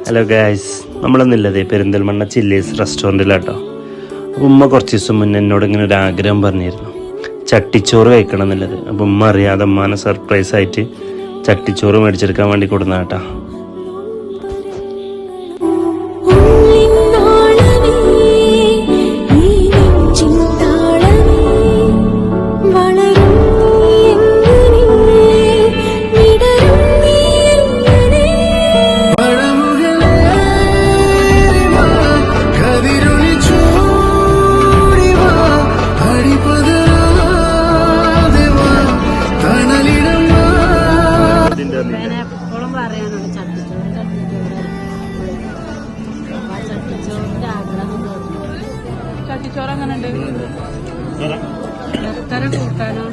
Hello guys, നമ്മളൊന്നുമില്ലതേ Perinthalmanna Chillies റെസ്റ്റോറൻറ്റിലാട്ടോ. അപ്പോൾ ഉമ്മ കുറച്ച് ദിവസം മുന്നേ എന്നോട് ഇങ്ങനെ ഒരു ആഗ്രഹം പറഞ്ഞിരുന്നു, ചട്ടിച്ചോറ് കഴിക്കണം എന്നുള്ളത്. അപ്പോൾ ഉമ്മ അറിയാതെ ഉമ്മാനെ സർപ്രൈസായിട്ട് ചട്ടിച്ചോറ് മേടിച്ചെടുക്കാൻ വേണ്ടി കൊടുന്ന കേട്ടോ. ചട്ടിച്ചോറ് അങ്ങനെ ഉണ്ട്. എത്ര കൂട്ടാനോ